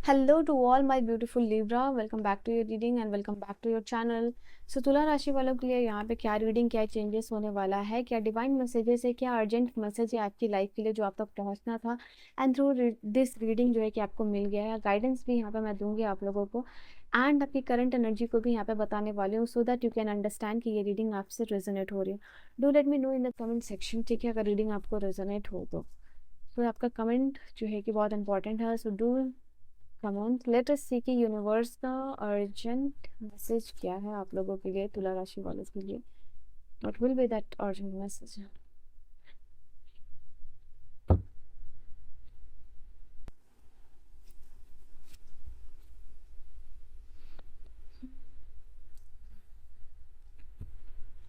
Hello to all my beautiful Libra. Welcome back to your reading and welcome back to your channel. So तुला राशि वालों के लिए यहाँ पे क्या रीडिंग, क्या चेंजेस होने वाला है, क्या डिवाइन मैसेजेस है, क्या अर्जेंट मैसेज है आपकी लाइफ के लिए जो आप तक पहुँचना था, एंड थ्रू दिस रीडिंग जो है कि आपको मिल गया है। गाइडेंस भी यहाँ पे मैं दूंगी आप लोगों को, एंड आपकी करंट एनर्जी को भी यहाँ पे बताने वाली हूँ, so that you can understand कि ये रीडिंग आपसे रेजोनेट हो रही है। Do let me know in the comment section, ठीक है, अगर रीडिंग आपको रेजोनेट हो तो। आपका कमेंट जो है कि बहुत इंपॉर्टेंट है, so do come on, let us see कि यूनिवर्स का अर्जेंट मैसेज क्या है आप लोगों के लिए, तुला राशि वालों के लिए। What will be that urgent message?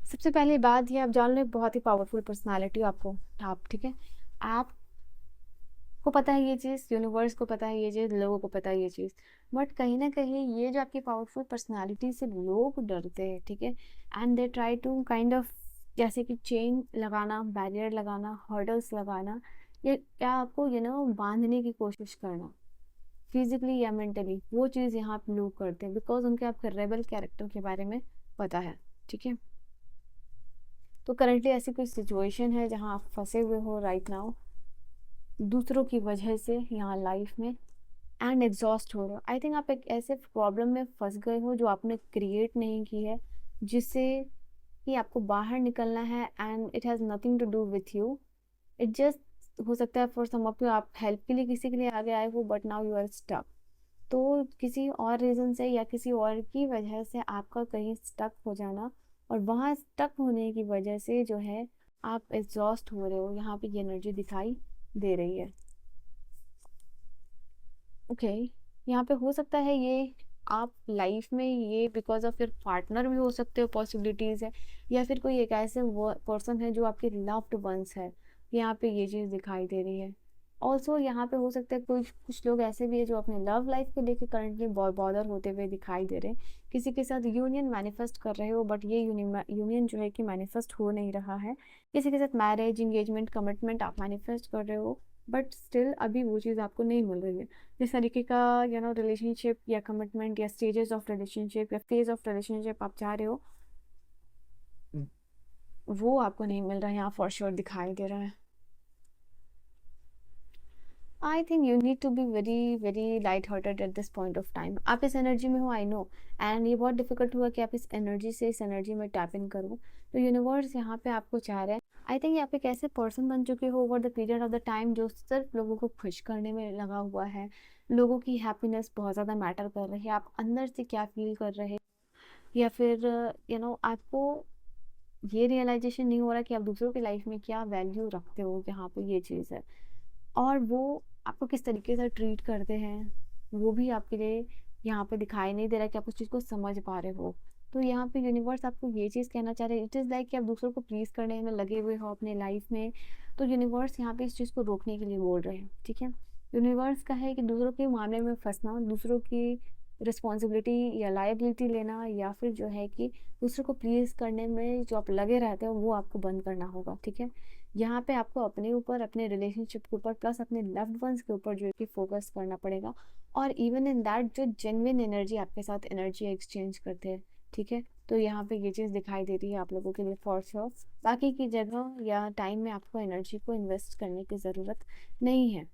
सबसे पहली बात ये आप जान लो, एक बहुत ही पावरफुल पर्सनालिटी आपको, आप, ठीक है, आप को पता है ये चीज़, यूनिवर्स को पता है ये चीज़, लोगों को पता है ये चीज़, बट कहीं ना कहीं ये जो आपकी पावरफुल पर्सनालिटी से लोग डरते हैं, ठीक है, and they try to kind of, जैसे कि चेन लगाना, बैरियर लगाना, हर्डल्स लगाना, या आपको बांधने की कोशिश करना, फिजिकली या मेंटली, वो चीज़ यहाँ पे लोग करते हैं बिकॉज उनके आपके रेबल कैरेक्टर के बारे में पता है, ठीक है। तो करंटली ऐसी कोई सिचुएशन है जहाँ आप फंसे हुए हो राइट नाउ, दूसरों की वजह से यहाँ लाइफ में, एंड एग्जॉस्ट हो रहे हो। आई थिंक आप एक ऐसे प्रॉब्लम में फंस गए हो जो आपने क्रिएट नहीं की है, जिससे कि आपको बाहर निकलना है, and it has nothing to do with you. It just हो सकता है फॉर सम ऑफ यू आप हेल्प के लिए किसी के लिए आगे आए हो, but now you are stuck. तो किसी और रीज़न से या किसी और की वजह से आपका कहीं स्टक हो जाना, और वहाँ स्टक होने की वजह से जो है आप एग्जॉस्ट हो रहे हो, यहाँ पे ये एनर्जी दिखाई दे रही है। ओके, यहाँ पे हो सकता है ये आप लाइफ में ये बिकॉज ऑफ योर पार्टनर भी हो सकते हो, पॉसिबिलिटीज़ है, या फिर कोई एक ऐसे पर्सन है जो आपके लव्ड वंस है, यहाँ पे ये चीज़ दिखाई दे रही है। ऑल्सो यहाँ पे हो सकता है कोई कुछ लोग ऐसे भी है जो अपने लव लाइफ को लेकर करंटली बॉदर होते हुए दिखाई दे रहे हैं, किसी के साथ यूनियन मैनिफेस्ट कर रहे हो, बट ये यूनियन जो है कि मैनिफेस्ट हो नहीं रहा है। किसी के साथ मैरिज, इंगेजमेंट, कमिटमेंट आप मैनिफेस्ट कर रहे हो, बट स्टिल अभी वो चीज़ आपको नहीं मिल रही है। जिस तरीके का रिलेशनशिप या कमिटमेंट या स्टेजेस ऑफ रिलेशनशिप या फेज ऑफ रिलेशनशिप आप चाह रहे हो, वो आपको नहीं मिल रहा है, यहाँ फॉर श्योर दिखाई दे रहा है। I think you need to be very very light hearted at this point of time. आप इस एनर्जी में हो, आई नो, एंड ये बहुत डिफिकल्ट हुआ कि आप इस एनर्जी से इस एनर्जी में टैप इन करो। तो यूनिवर्स यहाँ पे आपको चाह रहे हैं, आई थिंक आप एक ऐसे पर्सन बन चुके हो over the period of the time जो सिर्फ लोगों को खुश करने में लगा हुआ है, लोगों की हैप्पीनेस बहुत ज़्यादा मैटर कर रही है, आप अंदर से क्या फील कर रहे, या फिर आपको ये रियलाइजेशन नहीं हो रहा कि आप दूसरों की लाइफ में क्या वैल्यू रखते हो, यहाँ पे ये चीज़ है, और वो आपको किस तरीके से ट्रीट करते हैं, वो भी आपके लिए यहाँ पे दिखाई नहीं दे रहा कि आप उस चीज़ को समझ पा रहे हो। तो यहाँ पे यूनिवर्स आपको ये चीज़ कहना चाह रहे हैं, इट इज़ लाइक कि आप दूसरों को प्लीज़ करने में लगे हुए हो अपने लाइफ में। तो यूनिवर्स यहाँ पे इस चीज़ को रोकने के लिए बोल रहे हैं, ठीक है। यूनिवर्स का है कि दूसरों के मामले में फंसना, दूसरों की रिस्पॉन्सिबिलिटी या लायबिलिटी लेना, या फिर जो है कि दूसरों को प्लीज़ करने में जो आप लगे रहते हो, वो आपको बंद करना होगा, ठीक है। यहाँ पे आपको अपने ऊपर, अपने रिलेशनशिप के ऊपर, प्लस अपने लव्ड वंस के ऊपर जो है कि फोकस करना पड़ेगा, और इवन इन दैट जो जेन्युइन एनर्जी आपके साथ एनर्जी एक्सचेंज करते हैं, ठीक है। तो यहाँ पे ये चीज़ दिखाई दे रही है आप लोगों के लिए फॉर श्योर। बाकी की जगह या टाइम में आपको एनर्जी को इन्वेस्ट करने की ज़रूरत नहीं है।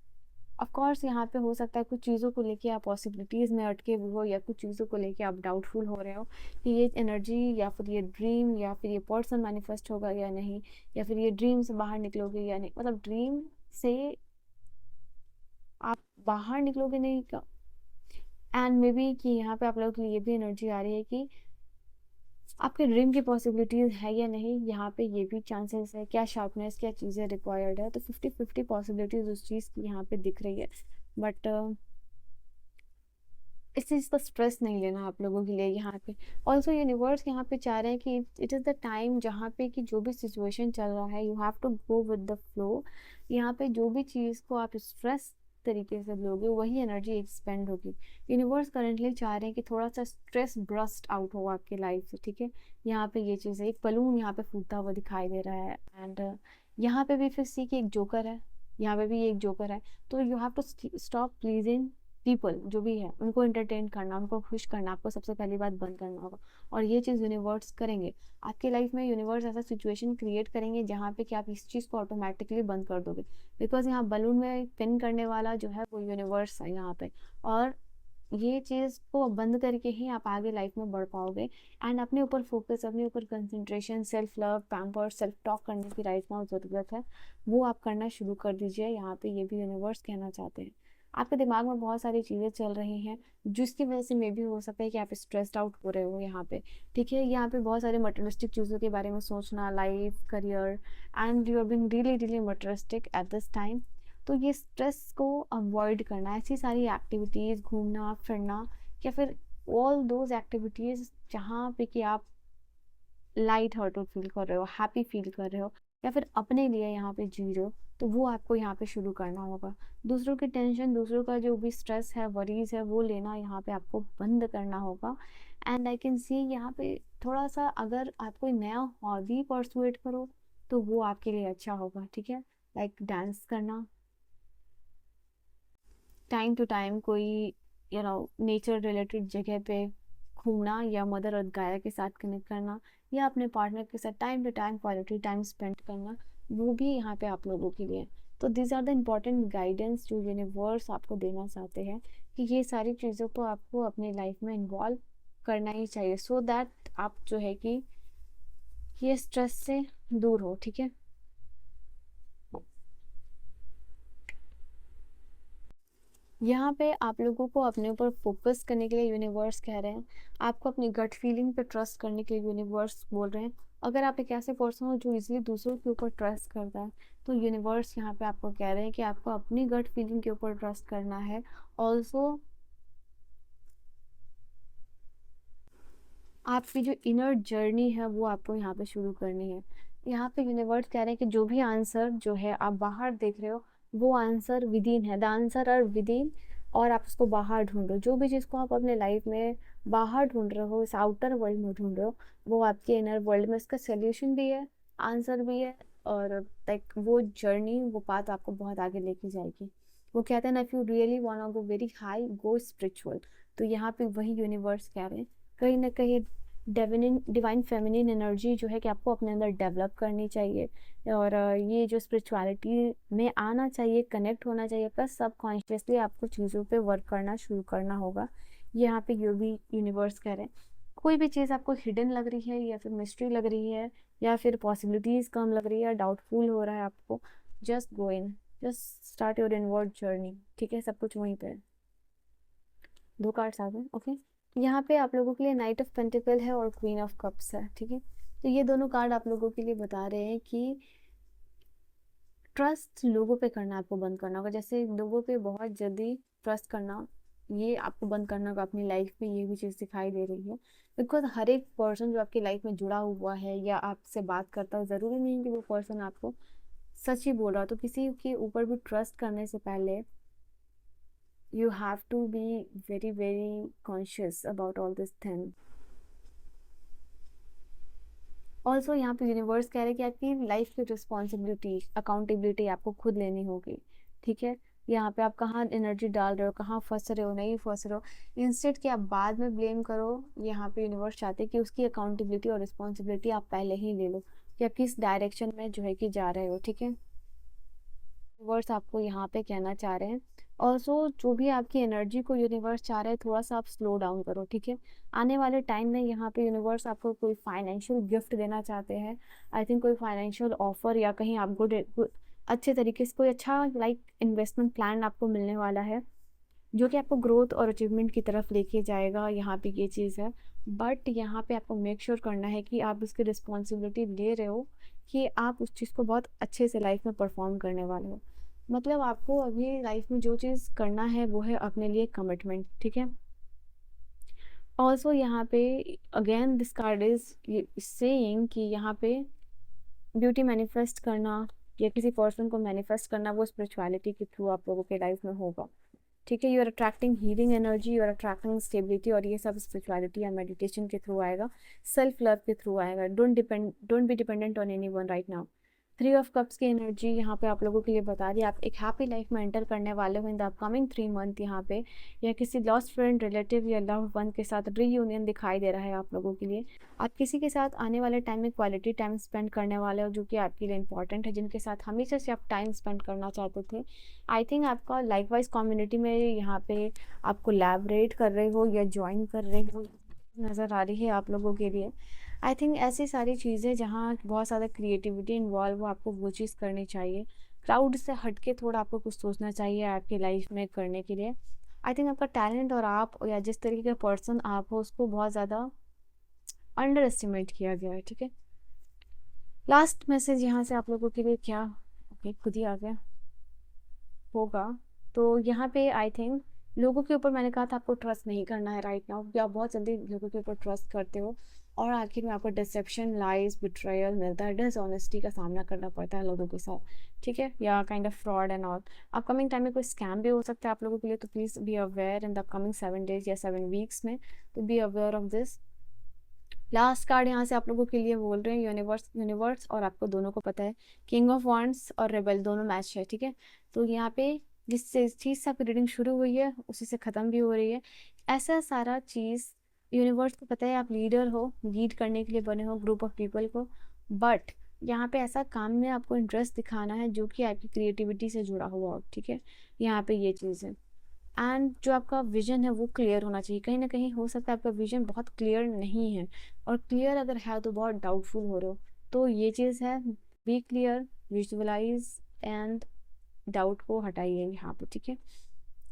ऑफ कोर्स यहाँ पे हो सकता है कुछ चीज़ों को लेके आप पॉसिबिलिटीज़ में अटके हुए हो, या कुछ चीज़ों को लेके आप डाउटफुल हो रहे हो कि ये एनर्जी या फिर ये ड्रीम या फिर ये पर्सन मैनिफेस्ट होगा या नहीं, या फिर ये ड्रीम से बाहर निकलोगे या नहीं, मतलब ड्रीम से आप बाहर निकलोगे नहीं का, एंड मे बी कि यहाँ पे आप लोगों के लिए ये भी एनर्जी आ रही है कि आपके ड्रीम की पॉसिबिलिटीज़ है या नहीं, यहाँ पे ये भी चांसेस है, क्या शार्पनेस, क्या चीज़ें रिक्वायर्ड है। तो 50-50 पॉसिबिलिटीज़ उस चीज़ की यहाँ पे दिख रही है, बट इस चीज़ का स्ट्रेस नहीं लेना आप लोगों के लिए यहाँ पे। ऑल्सो यूनिवर्स यहाँ पे चाह रहे हैं कि इट इज़ द टाइम जहाँ पे कि जो भी सिचुएशन चल रहा है, you have to go with the flow. यहाँ पे जो भी चीज़ को आप स्ट्रेस तरीके से लोगे, वही एनर्जी एक्सपेंड होगी। यूनिवर्स करंटली चाह रहे हैं कि थोड़ा सा स्ट्रेस ब्रस्ट आउट हो आपके लाइफ से, ठीक है। यहाँ पे ये चीज़ है, एक बलून यहाँ पे फूटता हुआ दिखाई दे रहा है, एंड यहाँ पे भी फिर सी कि एक जोकर है, यहाँ पे भी एक जोकर है। तो you have to stop pleasing people जो भी है उनको एंटरटेन करना, उनको खुश करना आपको सबसे पहली बात बंद करना होगा। और ये चीज़ यूनिवर्स करेंगे आपके लाइफ में। यूनिवर्स ऐसा सिचुएशन क्रिएट करेंगे जहाँ पे कि आप इस चीज़ को ऑटोमेटिकली बंद कर दोगे, बिकॉज यहाँ बलून में पिन करने वाला जो है वो यूनिवर्स है यहाँ पे। और ये चीज़ को बंद करके ही आप आगे लाइफ में बढ़ पाओगे। एंड अपने ऊपर फोकस, अपने ऊपर concentration, self love, pamper, self talk करने की राइट नाउ ज़रूरत है, वो आप करना शुरू कर दीजिए। यहाँ पे ये भी यूनिवर्स कहना चाहते हैं। आपके दिमाग में बहुत सारी चीज़ें चल रही हैं जिसकी वजह से मे भी हो सकता है कि आप स्ट्रेस्ड आउट हो रहे हो यहाँ पे। ठीक है, यहाँ पे बहुत सारे मटेरियलिस्टिक चीज़ों के बारे में सोचना, life, career, and you are being really really materialistic at this time. तो ये स्ट्रेस को अवॉइड करना, ऐसी सारी एक्टिविटीज़, घूमना फिरना, या फिर ऑल दोज एक्टिविटीज़ जहाँ पे कि आप लाइट हार्टेड फील कर रहे हो, हैप्पी फील कर रहे हो, या फिर अपने लिए यहाँ पे जी रहे हो, तो वो आपको यहाँ पे शुरू करना होगा। दूसरों की टेंशन, दूसरों का जो भी स्ट्रेस है, वरीज है, वो लेना यहाँ पे आपको बंद करना होगा। एंड आई कैन सी यहाँ पे थोड़ा सा अगर आप कोई नया हॉबी परसुएट करो तो वो आपके लिए अच्छा होगा। ठीक है, लाइक डांस करना, टाइम टू टाइम कोई नेचर रिलेटेड जगह पे घूमना, या मदर अर्थ गाया के साथ कनेक्ट करना, या अपने पार्टनर के साथ time to time quality time spend करना, वो भी यहाँ पे आप लोगों के लिए। तो this are the important guidance जो यूनिवर्स आपको देना चाहते हैं कि ये सारी चीज़ों को आपको अपनी लाइफ में इन्वॉल्व करना ही चाहिए, सो दैट आप जो है कि ये स्ट्रेस से दूर हो। ठीक है, यहाँ पे आप लोगों को अपने ऊपर फोकस करने के लिए यूनिवर्स कह रहे हैं, आपको अपनी गट फीलिंग पे ट्रस्ट करने के लिए यूनिवर्स बोल रहे हैं। अगर आप एक ऐसे पर्सन हो जो इजीली दूसरों के ऊपर ट्रस्ट करता है, तो यूनिवर्स यहाँ पे आपको कह रहे हैं कि आपको अपनी गट फीलिंग के ऊपर ट्रस्ट करना है। ऑल्सो आपकी जो इनर जर्नी है वो आपको यहाँ पे शुरू करनी है। यहाँ पे यूनिवर्स कह रहे हैं कि जो भी आंसर जो है आप बाहर देख रहे हो, वो आंसर विद इन है, the answer are within. और आप उसको बाहर ढूंढ रहे हो, जो भी चीज़ को आप अपने लाइफ में बाहर ढूंढ रहे हो, इस आउटर वर्ल्ड में ढूंढ रहे हो, वो आपके इनर वर्ल्ड में इसका सोल्यूशन भी है, आंसर भी है। और लाइक वो जर्नी, वो पाथ आपको बहुत आगे लेके जाएगी। वो कहते हैं ना, if you really want to go very high, go spiritual. तो यहाँ पे वही यूनिवर्स कह रहे हैं, कहीं ना कहीं डिवाइन फेमिनिन एनर्जी जो है कि आपको अपने अंदर डेवलप करनी चाहिए। और ये जो स्पिरिचुअलिटी में आना चाहिए, कनेक्ट होना चाहिए, प्लस सब कॉन्शियसली आपको चीज़ों पे वर्क करना शुरू करना होगा। यहाँ पे ये भी यूनिवर्स कह रहे हैं, कोई भी चीज़ आपको हिडन लग रही है, या फिर मिस्ट्री लग रही है, या फिर पॉसिबिलिटीज़ कम लग रही है, डाउटफुल हो रहा है आपको, just go in, just start your inward journey. ठीक है, सब कुछ वहीं पे है। दो कार्ड्स आ गए। ओके, यहाँ पे आप लोगों के लिए नाइट ऑफ पेंटिकल है और क्वीन ऑफ कप्स है। ठीक है, तो ये दोनों कार्ड आप लोगों के लिए बता रहे हैं कि ट्रस्ट लोगों पे करना आपको बंद करना होगा। जैसे लोगों पे बहुत जल्दी ट्रस्ट करना, ये आपको बंद करना होगा अपनी लाइफ में। ये भी चीज़ दिखाई दे रही है, बिकॉज हर एक पर्सन जो आपकी लाइफ में जुड़ा हुआ है या आपसे बात करता है, ज़रूरी नहीं कि वो पर्सन आपको सच ही बोल रहा हो। तो किसी के ऊपर भी ट्रस्ट करने से पहले you have to be very very conscious about all this thing. Also यहाँ पे यूनिवर्स कह रहे हैं कि आपकी लाइफ की रिस्पॉन्सिबिलिटी, अकाउंटेबिलिटी आपको खुद लेनी होगी। ठीक है, यहाँ पे आप कहाँ एनर्जी डाल रहे हो, कहाँ फंस रहे हो, नहीं फंस रहे हो, इंस्टेड कि आप बाद में ब्लेम करो, यहाँ पे यूनिवर्स चाहते हैं कि उसकी अकाउंटेबिलिटी और रिस्पॉन्सिबिलिटी आप पहले ही ले लो कि आप किस डायरेक्शन में जो है कि जा रहे हो। ठीक है, यूनिवर्स आपको यहाँ पे कहना चाह रहे हैं। ऑल्सो जो भी आपकी एनर्जी को यूनिवर्स चाह रहे हैं, थोड़ा सा आप स्लो डाउन करो। ठीक है, आने वाले टाइम में यहाँ पे यूनिवर्स आपको कोई फाइनेंशियल गिफ्ट देना चाहते हैं। आई थिंक कोई फाइनेंशियल ऑफर, या कहीं आप अच्छे तरीके से कोई अच्छा लाइक इन्वेस्टमेंट प्लान आपको मिलने वाला है, जो कि आपको ग्रोथ और अचीवमेंट की तरफ लेके जाएगा। यहाँ पे ये चीज़ है, बट यहाँ पे आपको मेक श्योर करना है कि आप उसकी रिस्पॉन्सिबिलिटी ले रहे हो, कि आप उस चीज़ को बहुत अच्छे से लाइफ में परफॉर्म करने वाले हो। मतलब आपको अभी लाइफ में जो चीज़ करना है वो है अपने लिए कमिटमेंट। ठीक है, ऑल्सो यहाँ पे again this card is saying कि यहाँ पे ब्यूटी मैनिफेस्ट करना, या किसी पर्सन को मैनिफेस्ट करना, वो स्पिरिचुअलिटी के थ्रू आप लोगों के लाइफ में होगा। ठीक है, you are attracting healing energy, you are attracting stability, और ये सब स्पिरिचुअलिटी या मेडिटेशन के थ्रू आएगा, सेल्फ लव के थ्रू आएगा। Don't be dependent on anyone right now. 3 of cups की एनर्जी यहाँ पे आप लोगों के लिए बता रही है, आप एक हैप्पी लाइफ में एंटर करने वाले हो इन द अपकमिंग 3 मंथ यहाँ पे, या किसी लॉस्ट फ्रेंड, रिलेटिव या लव वन के साथ रीयूनियन दिखाई दे रहा है आप लोगों के लिए। आप किसी के साथ आने वाले टाइम में क्वालिटी टाइम स्पेंड करने वाले हो, जो कि आपके लिए इंपॉर्टेंट है, जिनके साथ हमेशा से आप टाइम स्पेंड करना चाहते थे। आई थिंक आपका लाइकवाइज कम्युनिटी में यहाँ पे आप कोलैबोरेट कर रहे हो या ज्वाइन कर रहे हो नज़र आ रही है आप लोगों के लिए। आई थिंक ऐसी सारी चीज़ें जहाँ बहुत ज़्यादा क्रिएटिविटी इन्वॉल्व हो, आपको वो चीज़ करनी चाहिए। क्राउड से हट के थोड़ा आपको कुछ सोचना चाहिए आपकी लाइफ में करने के लिए। आई थिंक आपका टैलेंट और आप या जिस तरीके का पर्सन आप हो उसको बहुत ज़्यादा अंडर एस्टिमेट किया गया है, ठीक है। लास्ट मैसेज यहाँ से आप लोगों के लिए क्या, ओके खुद ही आ गया होगा। तो यहाँ पे आई थिंक लोगों के ऊपर मैंने कहा था आपको ट्रस्ट नहीं करना है राइट नाउ, क्योंकि आप बहुत जल्दी लोगों के ऊपर ट्रस्ट करते हो और आखिर में आपको डिसेप्शन, लाइज, बिट्रायल मिलता है, डिसऑनेस्टी का सामना करना पड़ता है लोगों के साथ, ठीक है, या kind of fraud and all. Upcoming time में कोई स्कैम भी हो सकता है आप लोगों के लिए, तो please be aware in the upcoming 7 days या 7 वीक्स में, तो be aware of this. Last card यहाँ से आप लोगों के लिए बोल रहे हैं यूनिवर्स और आपको दोनों को पता है किंग ऑफ वांड्स और रेबल दोनों मैच है, ठीक है। तो यहाँ पे जिस चीज़ से आपकी रीडिंग शुरू हुई है उसी से ख़त्म भी हो रही है। ऐसा सारा चीज़ यूनिवर्स को पता है, आप लीडर हो, लीड करने के लिए बने हो ग्रुप ऑफ पीपल को, बट यहाँ पे ऐसा काम में आपको इंटरेस्ट दिखाना है जो कि आपकी क्रिएटिविटी से जुड़ा हुआ हो, ठीक है। यहाँ पे ये चीज़ है। एंड जो आपका विजन है वो क्लियर होना चाहिए। कहीं ना कहीं हो सकता है आपका विजन बहुत क्लियर नहीं है, और क्लियर अगर है तो बहुत डाउटफुल हो रहे हो। तो ये चीज़ है, be clear, visualize and doubt को हटाइए यहाँ पे, ठीक है।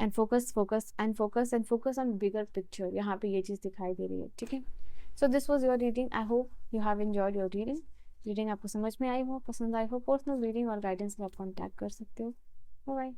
And focus focus and focus and focus on bigger picture, यहाँ पे ये चीज़ दिखाई दे रही है, ठीक है। So this was your reading. I hope you have enjoyed your reading. Reading आपको समझ में आई हो, पसंद आई हो, पर्सनल रीडिंग और गाइडेंस में आप कॉन्टैक्ट कर सकते हो। बाय।